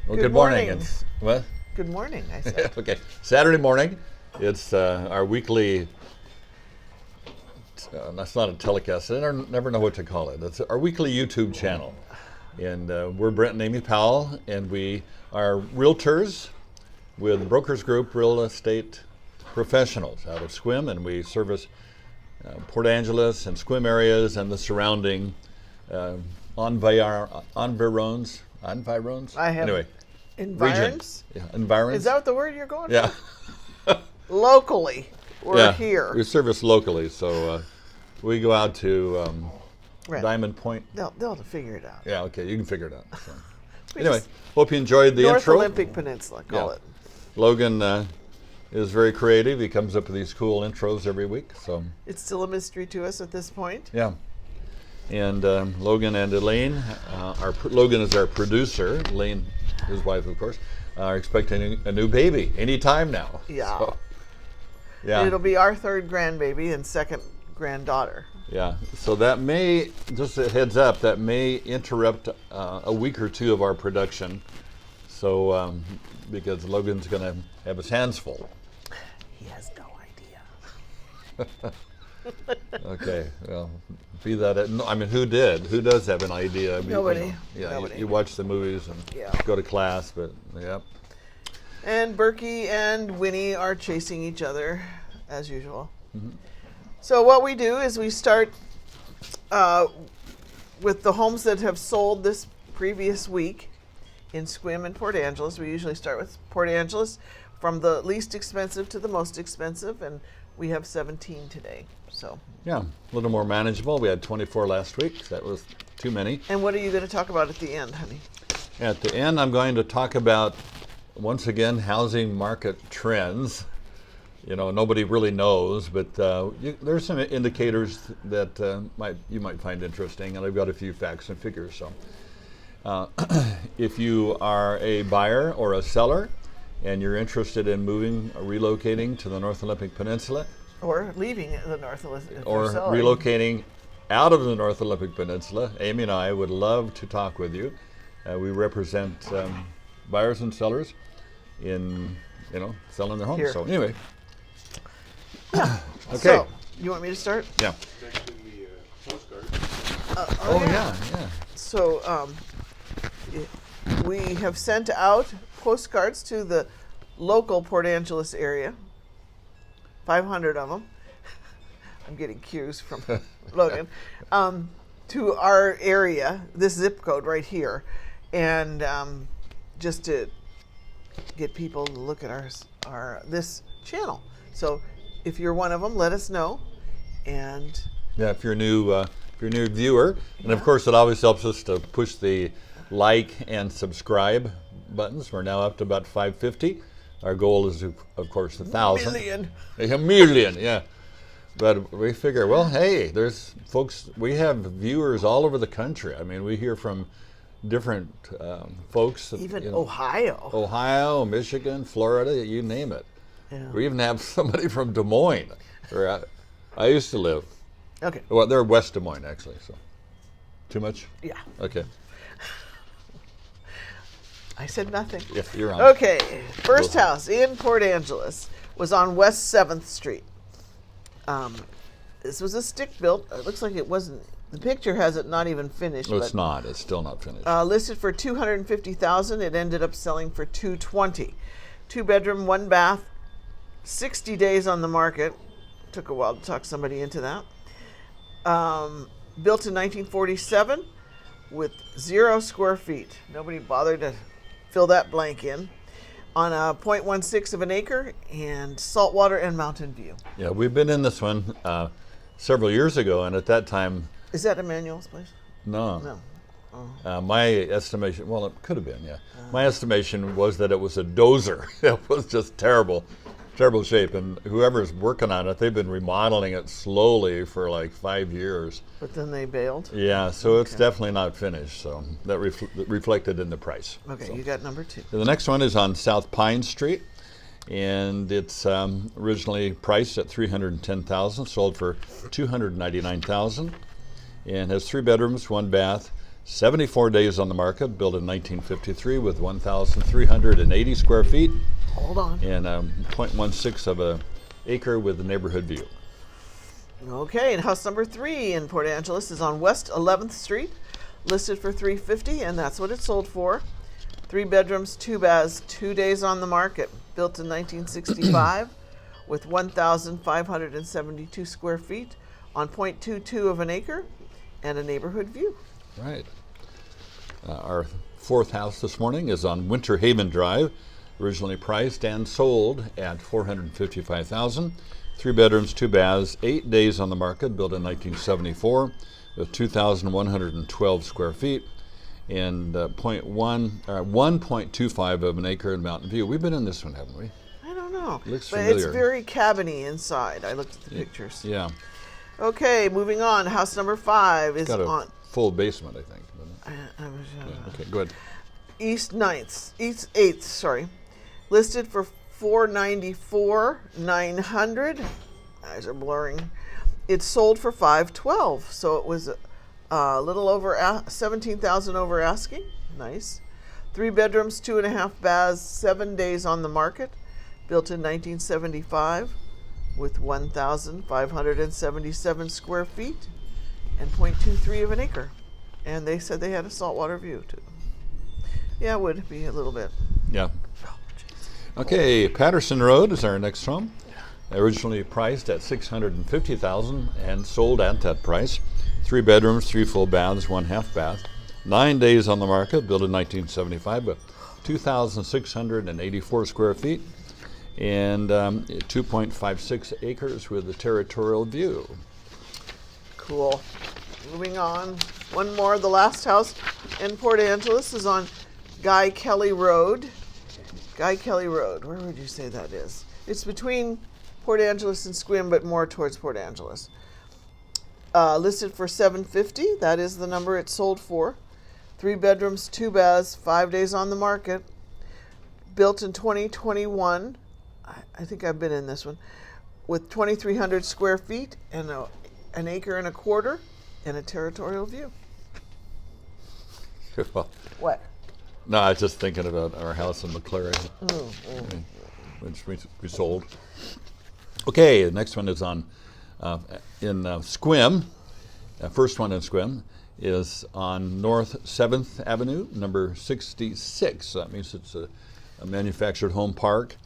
Well, good morning. It's what? Good morning, I said. Okay, Saturday morning. It's our weekly. That's not a telecast. I never know what to call it. It's our weekly YouTube channel, and we're Brent and Amy Powell, and we are realtors with Brokers Group Real Estate Professionals out of Sequim, and we service Port Angeles and Sequim areas and the surrounding environs. I have anyway. environs. Yeah, environs. Is that the word you're going Yeah. for? Locally, we're Yeah, here. we service locally, so we go out to Right. Diamond Point. They'll have to figure it out. Yeah, okay, you can figure it out. So. We Anyway, just- hope you enjoyed the North intro. Olympic Peninsula, call Yeah. it. Logan is very creative. He comes up with these cool intros every week. So It's still a mystery to us at this point. yeah, and Logan and Elaine, Logan is our producer. Elaine, his wife, of course, are expecting a new baby anytime now. Yeah. So, yeah. It'll be our third grandbaby and second granddaughter. Yeah, so that may, just a heads up, that may interrupt a week or two of our production. So, because Logan's going to have his hands full. He has no idea. Okay, well, be that, I mean, who did? Who does have an idea? I mean, Nobody. Yeah, Nobody. You watch the movies and Yeah. go to class, but yeah. And Berkey and Winnie are chasing each other, as usual. Mm-hmm. So what we do is we start with the homes that have sold this previous week in Sequim and Port Angeles. We usually start with Port Angeles from the least expensive to the most expensive, and we have 17 today. So. Yeah, a little more manageable. We had 24 last week. That was too many. And what are you going to talk about at the end, honey? At the end, I'm going to talk about, once again, housing market trends. You know, nobody really knows, but there's some indicators that you might find interesting, and I've got a few facts and figures. So, if you are a buyer or a seller, and you're interested in moving or relocating to the North Olympic Peninsula, Or leaving the North Olympic. or relocating out of the North Olympic Peninsula, Amy and I would love to talk with you. We represent buyers and sellers in, selling their homes. Here. So anyway. Yeah. Okay. So, you want me to start? Yeah. Actually, the postcard. Oh yeah. So we have sent out postcards to the local Port Angeles area, 500 of them. I'm getting cues from Logan, to our area, this zip code right here, and just to get people to look at our this channel. So if you're one of them, let us know. And Yeah. If you're a new viewer, and of course it always helps us to push the like and subscribe buttons. We're now up to about 550. Our goal is, of course, 1,000. million. A million, yeah. But we figure, well, hey, there's folks, we have viewers all over the country. I mean, we hear from different folks. Even Ohio. Ohio, Michigan, Florida, you name it. Yeah. We even have somebody from Des Moines, where I used to live. Okay. Well, they're West Des Moines, actually, so. Too much? Yeah. Okay. I said nothing. Yeah, you're on. Okay, first house in Port Angeles was on West 7th Street. This was a stick built. It looks like it wasn't. The picture has it not even finished. No, but it's not. It's still not finished. listed for $250,000. It ended up selling for $220,000. 2-bedroom, 1 bath. 60 days on the market. Took a while to talk somebody into that. Built in 1947 with 0 square feet. Nobody bothered to fill that blank in. On a 0.16 of an acre, and saltwater and mountain view. Yeah, we've been in this one several years ago, and at that time, Is that Emmanuel's place? no. No. My estimation, well, it could have been, yeah. My estimation was that it was a dozer. It was just terrible shape. And whoever's working on it, they've been remodeling it slowly for like 5 years. But then they bailed. Yeah, so it's definitely not finished. So that reflected in the price. Okay, So. you got number 2. The next one is on South Pine Street, and it's originally priced at $310,000, sold for $299,000, and has 3 bedrooms, 1 bath, 74 days on the market, built in 1953 with 1,380 square feet Hold on. and 0.16 of an acre with a neighborhood view. Okay, and house number 3 in Port Angeles is on West 11th Street, listed for $350, and that's what it sold for. 3 bedrooms, 2 baths, 2 days on the market, built in 1965 with 1,572 square feet on 0.22 of an acre and a neighborhood view. Right. Our 4th house this morning is on Winter Haven Drive, originally priced and sold at $455,000. 3 bedrooms, 2 baths, 8 days on the market, built in 1974 with 2,112 square feet and 1.25 of an acre in Mountain View. We've been in this one, haven't we? I don't know. Looks but familiar. It's very cabiny inside. I looked at the pictures. Yeah. Okay, moving on. House number 5 is Got a on full basement, I think. Yeah, okay, go ahead. East 8th, sorry. Listed for $494,900. Eyes are blurring. It sold for $512, so it was a little over $17,000 over asking. Nice. 3 bedrooms, 2.5 baths, 7 days on the market. Built in 1975 with 1,577 square feet and 0.23 of an acre. And they said they had a saltwater view too. Yeah, it would be a little bit. Yeah. Okay, Patterson Road is our next home. Originally priced at $650,000 and sold at that price. 3 bedrooms, 3 full baths, 1 half bath. 9 days on the market, built in 1975, but 2,684 square feet and 2.56 acres with a territorial view. Cool. Moving on. One more. The last house in Port Angeles is on Guy Kelly Road. Guy Kelly Road. Where would you say that is? It's between Port Angeles and Sequim, but more towards Port Angeles. Listed for $750. That is the number it sold for. 3 bedrooms, 2 baths, 5 days on the market. Built in 2021. I think I've been in this one. With 2,300 square feet and an acre and a quarter and a territorial view. Well, What? no, I was just thinking about our house in McClary, which we sold. Okay, the next one is on in Sequim. First one in Sequim is on North 7th Avenue, number 66. So that means it's a manufactured home park.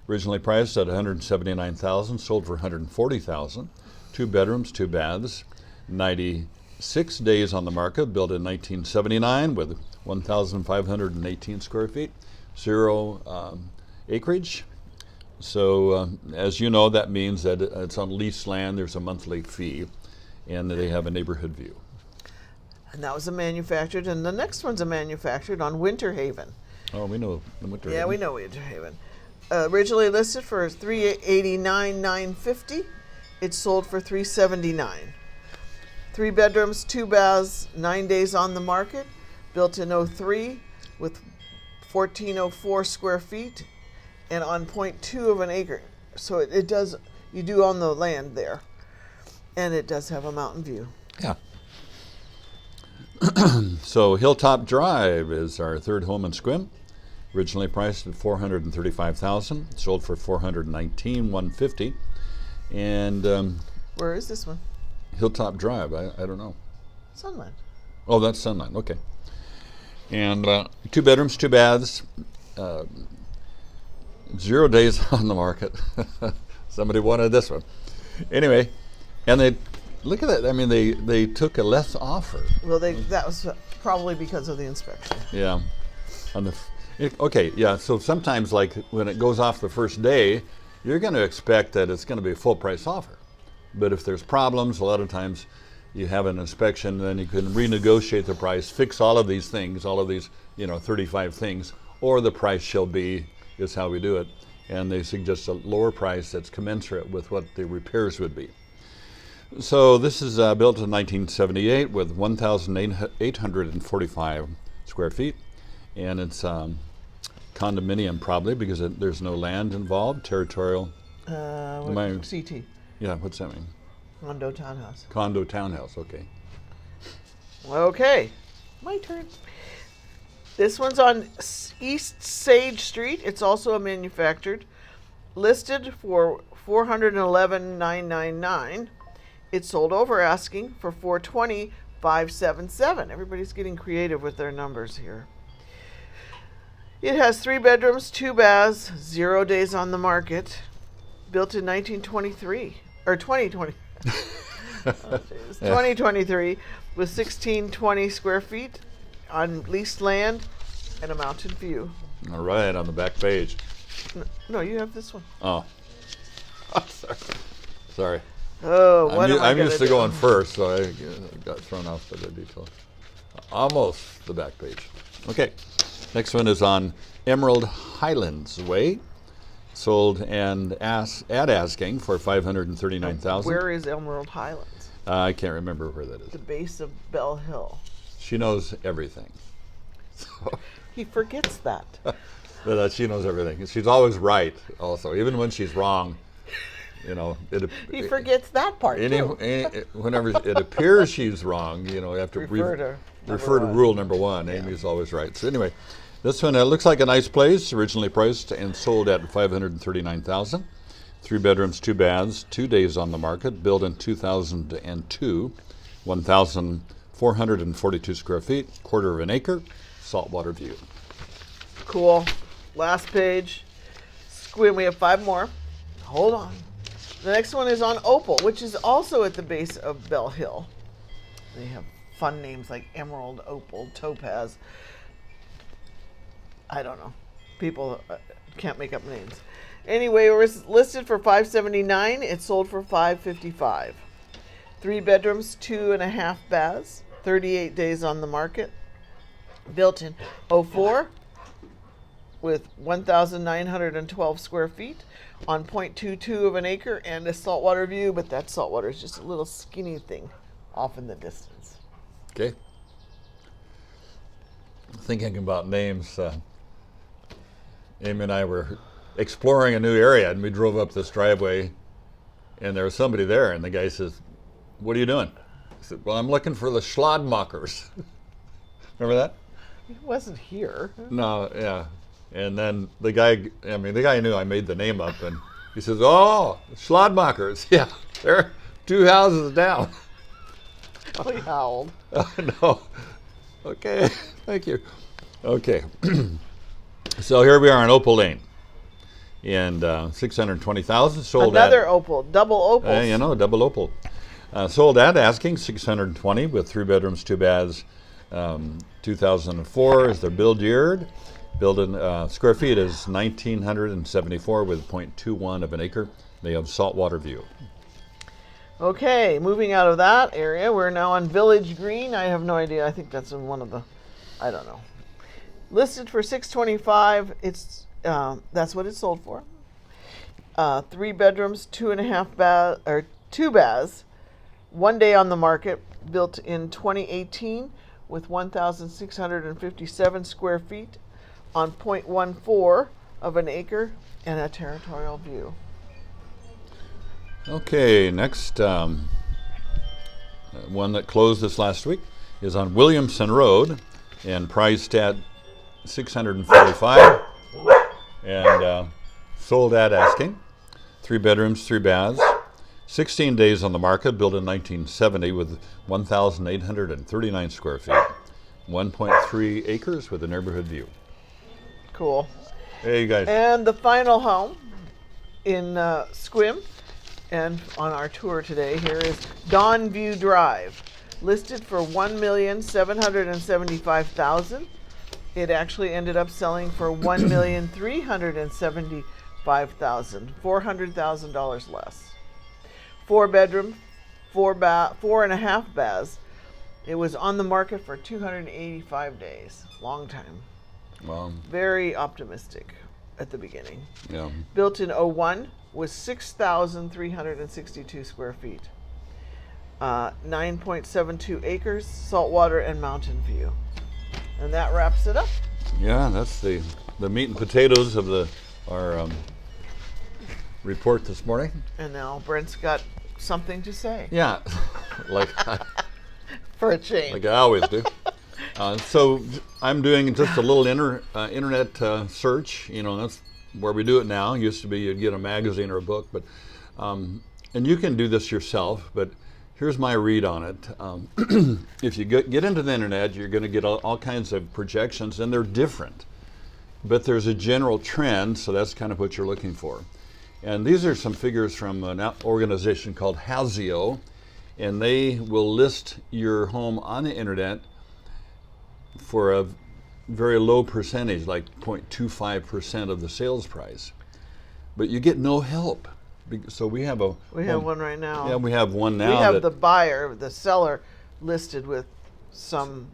Originally priced at $179,000, sold for $140,000. 2 bedrooms, 2 baths, 96 days on the market, built in 1979 with 1,518 square feet, 0 acreage. So as you know, that means that it's on leased land, there's a monthly fee, and they have a neighborhood view. And that was a manufactured, and the next one's a manufactured on Winter Haven. Oh, we know the Winter Yeah, Haven. we know Winter Haven. Originally listed for $389,950. It sold for $379. 3 bedrooms, 2 baths, 9 days on the market. Built in 03 with 1,404 square feet and on 0.2 of an acre. So it does, you do own the land there. And it does have a mountain view. Yeah. So Hilltop Drive is our 3rd home in Sequim. Originally priced at $435,000, sold for $419,150. And Where is this one? Hilltop Drive, I don't know. Sunland. Oh, that's Sunline, okay. And 2 bedrooms, 2 baths, 0 days on the market. Somebody wanted this one. Anyway, and they, look at that, I mean, they took a less offer. Well, that was probably because of the inspection. Yeah. On the, okay, yeah, so sometimes like when it goes off the first day, you're going to expect that it's going to be a full price offer. But if there's problems, a lot of times you have an inspection, then you can renegotiate the price, fix all of these things, all of these, 35 things, or the price shall be, is how we do it. And they suggest a lower price that's commensurate with what the repairs would be. So this is built in 1978 with 1,845 square feet. And it's condominium probably because there's no land involved, territorial. CT. Yeah, what's that mean? Condo townhouse. Condo townhouse, okay. Okay. My turn. This one's on East Sage Street. It's also a manufactured. Listed for $411,999. It sold over asking for $420,577. Everybody's getting creative with their numbers here. It has 3 bedrooms, 2 baths, 0 days on the market. Built in 1923 or 2020. 2023 with 1,620 square feet on leased land and a mountain view. All right, on the back page. No, you have this one. Oh. Sorry. Oh, what am I I'm gonna used to do? going first, so I got thrown off by the detail. Almost the back page. Okay. Next one is on Emerald Highlands Way. Sold and at asking for $539,000. Where is Emerald Highlands? I can't remember where that is. The base of Bell Hill. She knows everything. So, He forgets that. but she knows everything. She's always right. Also, even when she's wrong, you know. He forgets that part too. Whenever it appears she's wrong, you know, you have to refer to rule number 1. Yeah. Amy's always right. So anyway, this one looks like a nice place. Originally priced and sold at $539,000. 3 bedrooms, 2 baths, 2 days on the market. Built in 2002. 1,442 square feet, quarter of an acre, saltwater view. Cool. Last page. Sequim. We have 5 more. Hold on. The next one is on Opal, which is also at the base of Bell Hill. They have fun names like Emerald, Opal, Topaz. I don't know. People can't make up names. Anyway, it was listed for $579. It sold for $555. 3 bedrooms, 2.5 baths, 38 days on the market. Built in 04 with 1,912 square feet on 0.22 of an acre and a saltwater view, but that saltwater is just a little skinny thing off in the distance. Okay. Thinking about names, Amy and I were exploring a new area, and we drove up this driveway, and there was somebody there, and the guy says, "What are you doing?" I said, "Well, I'm looking for the Schlodmachers." Remember that? It wasn't here. No, yeah. And then the guy knew I made the name up, and he says, "Oh, Schlodmachers." Yeah, they're 2 houses down. We howled. No. Okay, thank you. Okay. So here we are on Opal Lane. And $620,000 sold Another at, opal, double opals. double opal. Sold at asking $620 with 3 bedrooms, 2 baths. 2004 is their build year. Building square feet is 1,974 with 0.21 of an acre. They have saltwater view. Okay, moving out of that area, we're now on Village Green. I have no idea. I think that's in one of the, I don't know. Listed for $625. It's that's what it sold for. 3 bedrooms, 2.5 baths, or 2 baths. 1 day on the market. Built in 2018 with 1,657 square feet on 0.14 of an acre and a territorial view. Okay, next one that closed this last week is on Williamson Road and priced at $645 and sold at asking. 3 bedrooms, 3 baths, 16 days on the market, built in 1970 with 1,839 square feet, 1.3 acres with a neighborhood view. Cool. Hey, you guys. And the final home in Sequim, and on our tour today here is Dawn View Drive, listed for $1,775,000. It actually ended up selling for $1,375,000, $400,000 less. 4 bedroom, 4.5 baths. It was on the market for 285 days. Long time. Well, Very optimistic at the beginning. yeah. Built in 01 was 6,362 square feet. 9.72 acres, saltwater and mountain view. And that wraps it up. Yeah, that's the meat and potatoes of our report this morning. And now Brent's got something to say. Yeah, like For a change. I always do. So I'm doing just a little internet search. You know, that's where we do it now. It used to be you'd get a magazine or a book, but and you can do this yourself. But here's my read on it. If you get into the internet, you're going to get all kinds of projections, and they're different. But there's a general trend, so that's kind of what you're looking for. And these are some figures from an organization called Hazio, and they will list your home on the internet for a very low percentage, like 0.25% of the sales price. But you get no help. So we have one right now. Yeah, we have one now. We have the seller listed with some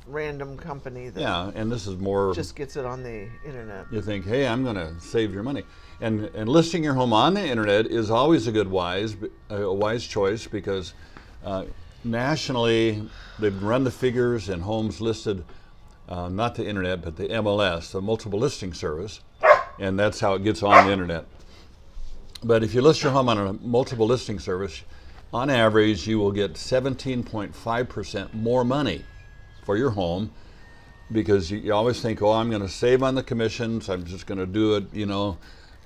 random company that and this is more just gets it on the internet. You think, hey, I'm going to save your money. And listing your home on the internet is always a wise choice, because nationally they've run the figures and homes listed, not the internet, but the MLS, the multiple listing service, and that's how it gets on the internet. But if you list your home on a multiple listing service, on average you will get 17.5% more money for your home, because you always think, oh, I'm going to save on the commissions, I'm just going to do it, you know,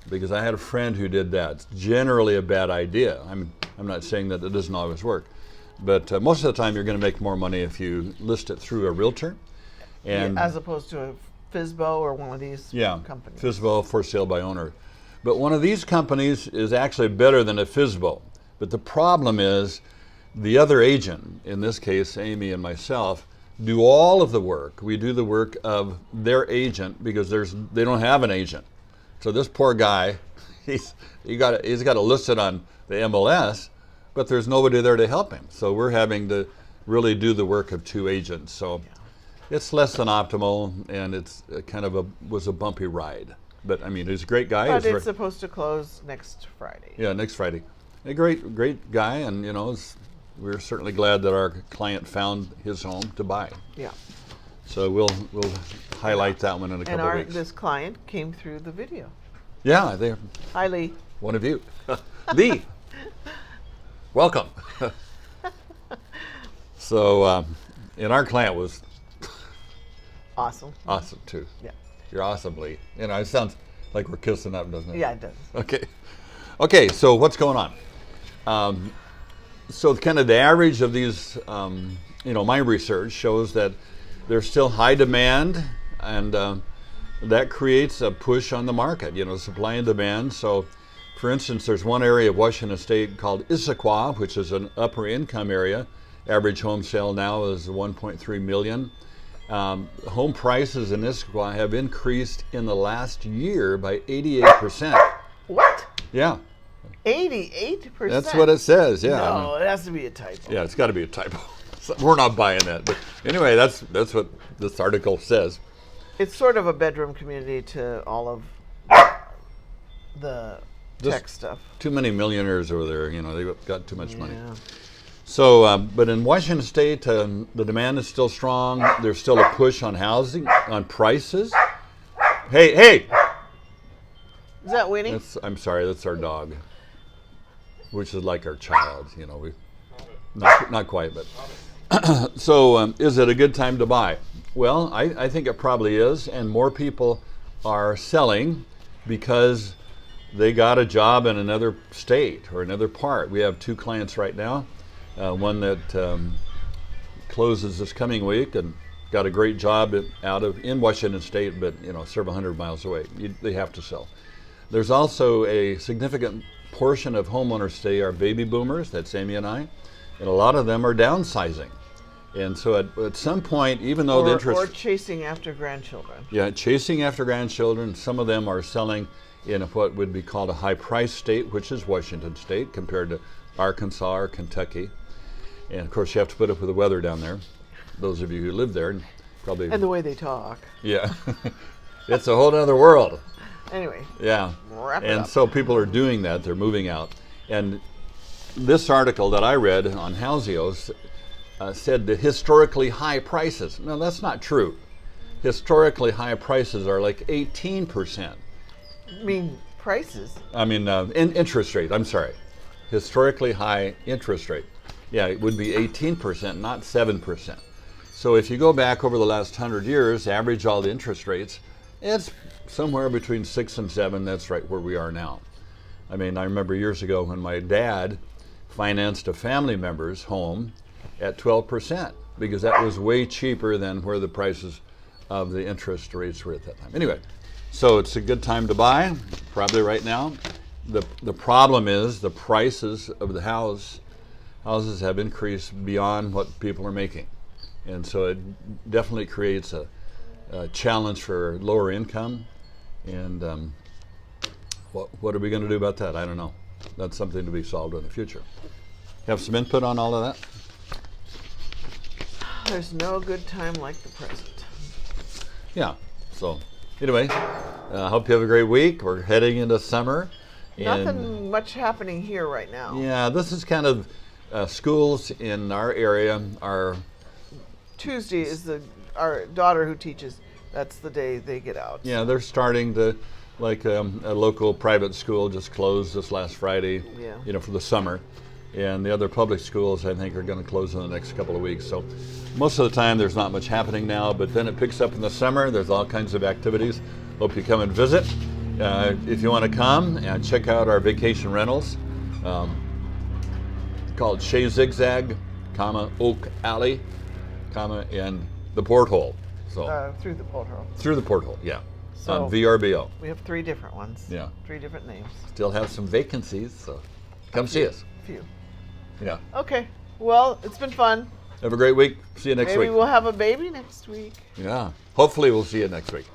because I had a friend who did that. It's generally a bad idea. I'm not saying that it doesn't always work, but most of the time you're going to make more money if you list it through a realtor. And as opposed to a FSBO or one of these companies. FSBO, for sale by owner. But one of these companies is actually better than a FSBO. But the problem is the other agent, in this case Amy and myself, do all of the work. We do the work of their agent, because they don't have an agent. So this poor guy, he's got to list it on the MLS, but there's nobody there to help him. So we're having to really do the work of two agents. So it's less than optimal, and it's was a bumpy ride. But I mean, he's a great guy. But it's supposed to close next Friday. Yeah, next Friday. A great guy, and you know, we're certainly glad that our client found his home to buy. Yeah. So we'll highlight that one in a couple of weeks. This client came through the video. Yeah, they're Hi, Lee. one of you. Lee, welcome. So, and our client was awesome. Awesome too. Yeah. You're awesome, Lee. You know, it sounds like we're kissing up, doesn't it? Yeah, it does. Okay. So what's going on? So kind of the average of these, my research shows that there's still high demand, and that creates a push on the market, supply and demand. So, for instance, there's one area of Washington State called Issaquah, which is an upper income area. Average home sale now is 1.3 million. Home prices in Issaquah have increased in the last year by 88%. What? Yeah. 88%? That's what it says, yeah. No, it has to be a typo. Yeah, it's got to be a typo. So we're not buying that. But anyway, that's what this article says. It's sort of a bedroom community to all of the tech stuff. Too many millionaires over there, they've got too much money. Yeah. So, but in Washington State, the demand is still strong. There's still a push on housing, on prices. Hey! Is that Winnie? I'm sorry, that's our dog, which is like our child. We not quite, but. So, is it a good time to buy? Well, I think it probably is, and more people are selling because they got a job in another state or another part. We have two clients right now. One that closes this coming week and got a great job in Washington State, but several hundred miles away. They have to sell. There's also a significant portion of homeowners today are baby boomers. That's Amy and I, and a lot of them are downsizing. And so at some point, even though the interest... Or chasing after grandchildren. Yeah, chasing after grandchildren. Some of them are selling in what would be called a high-price state, which is Washington State, compared to Arkansas or Kentucky. And, of course, you have to put up with the weather down there. Those of you who live there probably... And the way they talk. Yeah. It's a whole other world. Anyway. Yeah. Wrap it and up. So people are doing that. They're moving out. And this article that I read on Housios said the historically high prices. No, that's not true. Historically high prices are like 18%. You mean prices? I mean, interest rate, I'm sorry. Historically high interest rate. Yeah, it would be 18%, not 7%. So if you go back over the last 100 years, average all the interest rates, it's somewhere between 6 and 7. That's right where we are now. I mean, I remember years ago when my dad financed a family member's home at 12% because that was way cheaper than where the prices of the interest rates were at that time. Anyway, so it's a good time to buy, probably right now. The problem is the prices of the houses have increased beyond what people are making. And so it definitely creates a challenge for lower income. And what are we going to do about that? I don't know. That's something to be solved in the future. Have some input on all of that? There's no good time like the present. Yeah. So anyway, I hope you have a great week. We're heading into summer. Nothing much happening here right now. Yeah, this is kind of schools in our area are. Tuesday is our daughter who teaches. That's the day they get out. Yeah, they're starting to, like a local private school just closed this last Friday. Yeah. You know, for the summer, and the other public schools I think are going to close in the next couple of weeks. So most of the time there's not much happening now, but then it picks up in the summer. There's all kinds of activities. Hope you come and visit. If you want to come and check out our vacation rentals, called Shea Zigzag, Oak Alley, and the Porthole. So through the porthole. through the Porthole, yeah. So on VRBO. we have 3 different ones. Yeah. 3 different names. Still have some vacancies, so come see us. Few. Yeah. Okay. Well, it's been fun. Have a great week. See you next Maybe week. we'll have a baby next week. Yeah. Hopefully we'll see you next week.